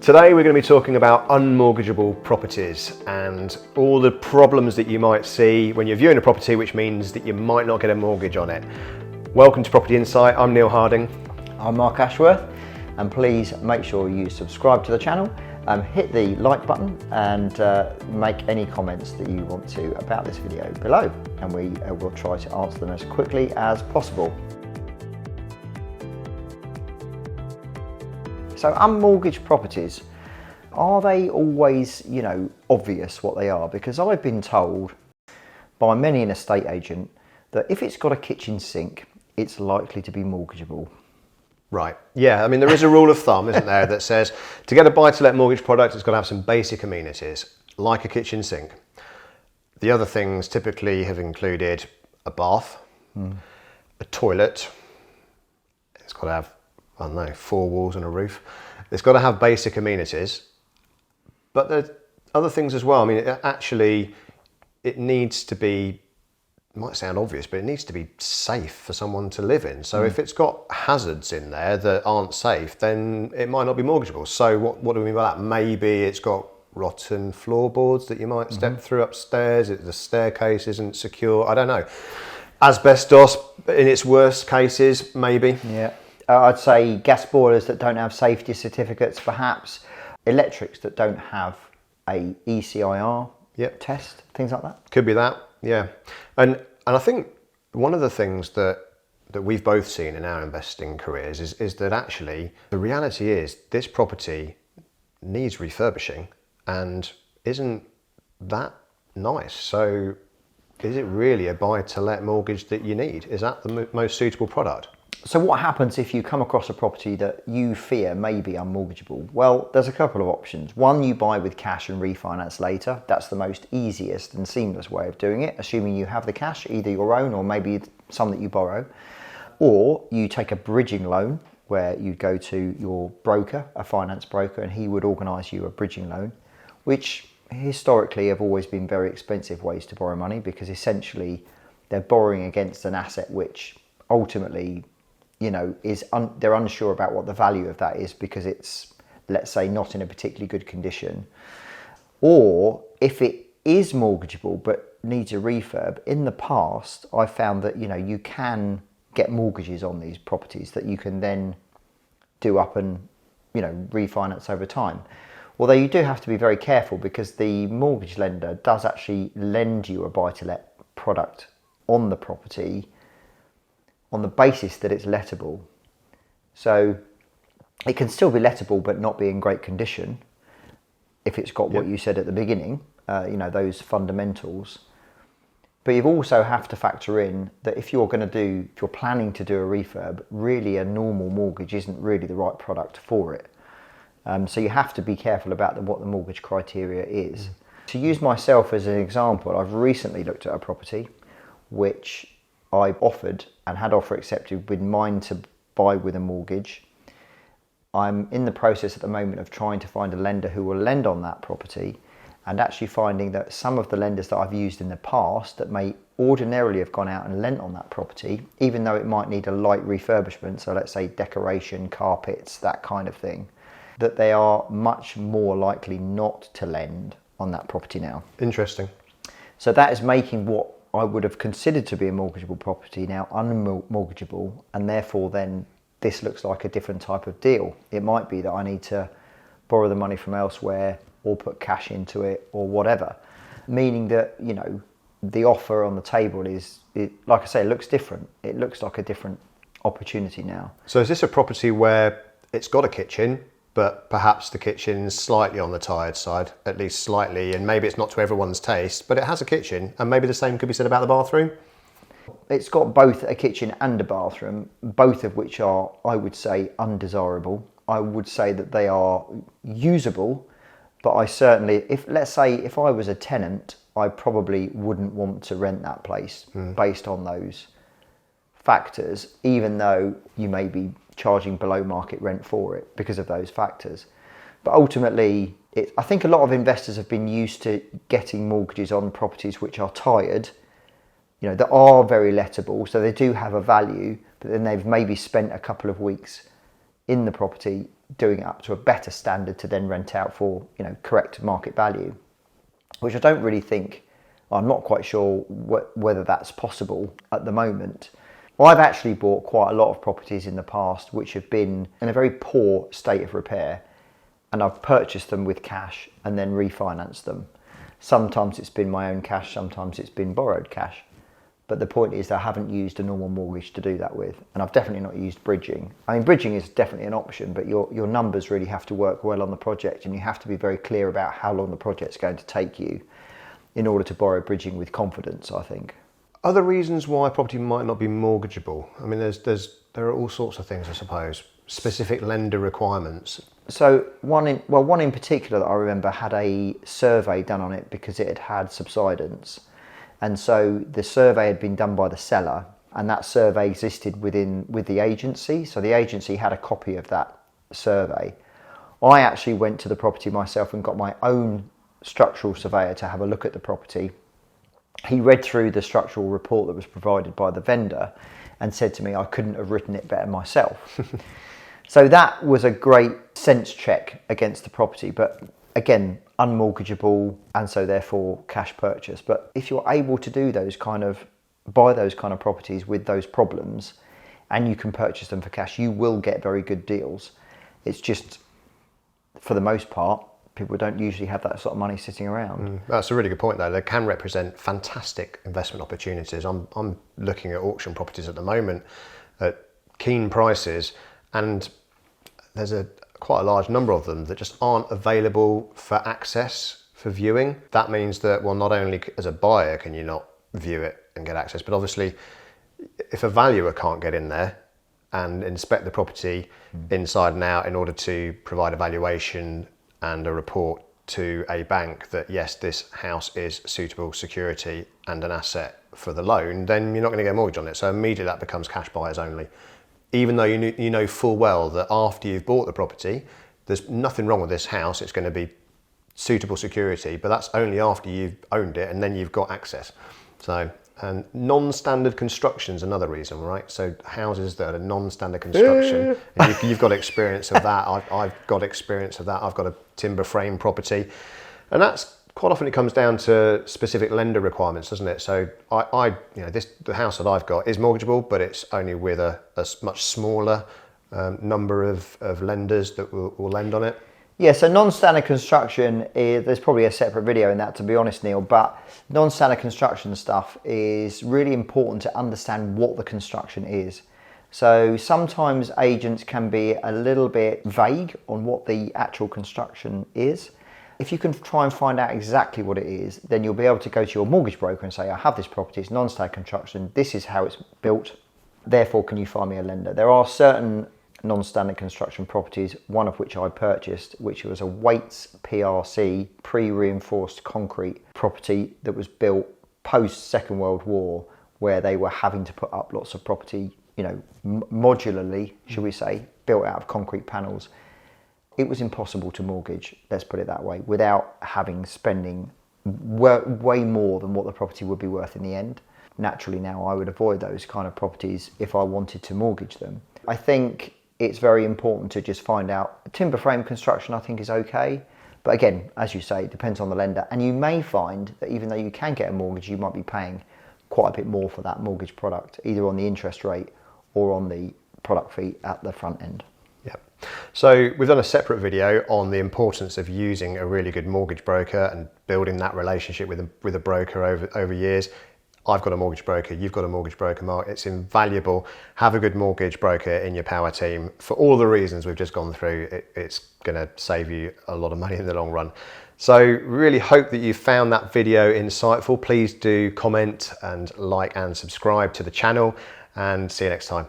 Today we're going to be talking about unmortgageable properties and all the problems that you might see when you're viewing a property, which means that you might not get a mortgage on it. Welcome to Property Insight. I'm Neil Harding. I'm Mark Ashworth, and please make sure you subscribe to the channel, hit the like button and make any comments that you want to about this video below, and we will try to answer them as quickly as possible. So unmortgaged properties, are they always, obvious what they are? Because I've been told by many an estate agent that if it's got a kitchen sink, it's likely to be mortgageable. Right, yeah, I mean there is a rule of thumb, isn't there, that says to get a buy-to-let mortgage product it's got to have some basic amenities, like a kitchen sink. The other things typically have included a bath, a toilet, it's got to have, 4 walls and a roof. It's got to have basic amenities, but there are other things as well. I mean, it needs to be, it might sound obvious, but it needs to be safe for someone to live in. So if it's got hazards in there that aren't safe, then it might not be mortgageable. So what do we mean by that? Maybe it's got rotten floorboards that you might step through upstairs, the staircase isn't secure, I don't know. Asbestos in its worst cases, maybe. Yeah. I'd say gas boilers that don't have safety certificates, perhaps. Electrics that don't have a ECIR test, things like that. Could be that, yeah. And I think one of the things that we've both seen in our investing careers is that actually the reality is this property needs refurbishing and isn't that nice. So is it really a buy-to-let mortgage that you need? Is that the most suitable product? So what happens if you come across a property that you fear may be unmortgageable? Well, there's a couple of options. One, you buy with cash and refinance later. That's the most easiest and seamless way of doing it, assuming you have the cash, either your own or maybe some that you borrow. Or you take a bridging loan where you go to your broker, a finance broker, and he would organise you a bridging loan, which historically have always been very expensive ways to borrow money, because essentially they're borrowing against an asset which ultimately they're unsure about what the value of that is because it's, let's say, not in a particularly good condition. Or if it is mortgageable but needs a refurb, in the past I found that you can get mortgages on these properties that you can then do up and refinance over time. Although you do have to be very careful, because the mortgage lender does actually lend you a buy-to-let product on the property on the basis that it's lettable. So it can still be lettable but not be in great condition if it's got what you said at the beginning, those fundamentals. But you also have to factor in that if you're planning to do a refurb, really a normal mortgage isn't really the right product for it. So you have to be careful about what the mortgage criteria is. To use myself as an example, I've recently looked at a property which I offered and had offer accepted with mind to buy with a mortgage. I'm in the process at the moment of trying to find a lender who will lend on that property, and actually finding that some of the lenders that I've used in the past that may ordinarily have gone out and lent on that property, even though it might need a light refurbishment, so let's say decoration, carpets, that kind of thing, that they are much more likely not to lend on that property now. Interesting. So that is making what I would have considered to be a mortgageable property now unmortgageable, and therefore then this looks like a different type of deal. It might be that I need to borrow the money from elsewhere or put cash into it or whatever, meaning that the offer on the table like I say, it looks different. It looks like a different opportunity now. So is this a property where it's got a kitchen, but perhaps the kitchen's slightly on the tired side, at least slightly, and maybe it's not to everyone's taste, but it has a kitchen, and maybe the same could be said about the bathroom? It's got both a kitchen and a bathroom, both of which are, I would say, undesirable. I would say that they are usable, but I certainly, let's say if I was a tenant, I probably wouldn't want to rent that place based on those factors, even though you may be charging below market rent for it because of those factors. But ultimately, I think a lot of investors have been used to getting mortgages on properties which are tired, that are very lettable, so they do have a value, but then they've maybe spent a couple of weeks in the property doing it up to a better standard to then rent out for, you know, correct market value, which I don't really think, I'm not quite sure whether that's possible at the moment. Well, I've actually bought quite a lot of properties in the past which have been in a very poor state of repair, and I've purchased them with cash and then refinanced them. Sometimes it's been my own cash, sometimes it's been borrowed cash. But the point is I haven't used a normal mortgage to do that with, and I've definitely not used bridging. I mean, bridging is definitely an option, but your numbers really have to work well on the project, and you have to be very clear about how long the project's going to take you in order to borrow bridging with confidence, I think. Other reasons why a property might not be mortgageable? I mean, there are all sorts of things, I suppose. Specific lender requirements. So one in particular that I remember had a survey done on it because it had subsidence. And so the survey had been done by the seller, and that survey existed with the agency. So the agency had a copy of that survey. I actually went to the property myself and got my own structural surveyor to have a look at the property. He read through the structural report that was provided by the vendor and said to me I couldn't have written it better myself. So that was a great sense check against the property, but again, unmortgageable, and so therefore cash purchase. But if you're able to do buy those kind of properties with those problems, and you can purchase them for cash, you will get very good deals. It's just, for the most part, people don't usually have that sort of money sitting around. That's a really good point, though. They can represent fantastic investment opportunities. I'm looking at auction properties at the moment at keen prices, and there's quite a large number of them that just aren't available for access for viewing. That means that, well, not only as a buyer can you not view it and get access, but obviously if a valuer can't get in there and inspect the property inside and out in order to provide a valuation and a report to a bank that yes, this house is suitable security and an asset for the loan, then you're not going to get a mortgage on it. So immediately that becomes cash buyers only. Even though you know full well that after you've bought the property, there's nothing wrong with this house, it's going to be suitable security, but that's only after you've owned it and then you've got access. So, and non-standard construction is another reason, right? So houses that are non-standard construction, and you've got experience of that. I've got experience of that. I've got a timber frame property, and that's quite often it comes down to specific lender requirements, doesn't it? So the house that I've got is mortgageable, but it's only with a much smaller number of lenders that will lend on it. Yeah, so non-standard construction there's probably a separate video in that, to be honest, Neil, but non-standard construction stuff is really important to understand what the construction is. So sometimes agents can be a little bit vague on what the actual construction is. If you can try and find out exactly what it is, then you'll be able to go to your mortgage broker and say, I have this property, it's non-standard construction, this is how it's built, therefore can you find me a lender? There are certain non-standard construction properties, one of which I purchased, which was a Waits PRC, pre-reinforced concrete property that was built post Second World War, where they were having to put up lots of property, modularly, should we say, built out of concrete panels. It was impossible to mortgage, let's put it that way, without spending way more than what the property would be worth in the end. Naturally now I would avoid those kind of properties if I wanted to mortgage them. I think it's very important to just find out. Timber frame construction I think is okay, but again, as you say, it depends on the lender, and you may find that even though you can get a mortgage, you might be paying quite a bit more for that mortgage product, either on the interest rate or on the product fee at the front end. Yeah. So we've done a separate video on the importance of using a really good mortgage broker and building that relationship with a broker over years. I've got a mortgage broker, you've got a mortgage broker, Mark. It's invaluable. Have a good mortgage broker in your power team. For all the reasons we've just gone through, it's going to save you a lot of money in the long run. So really hope that you found that video insightful. Please do comment and like and subscribe to the channel, and see you next time.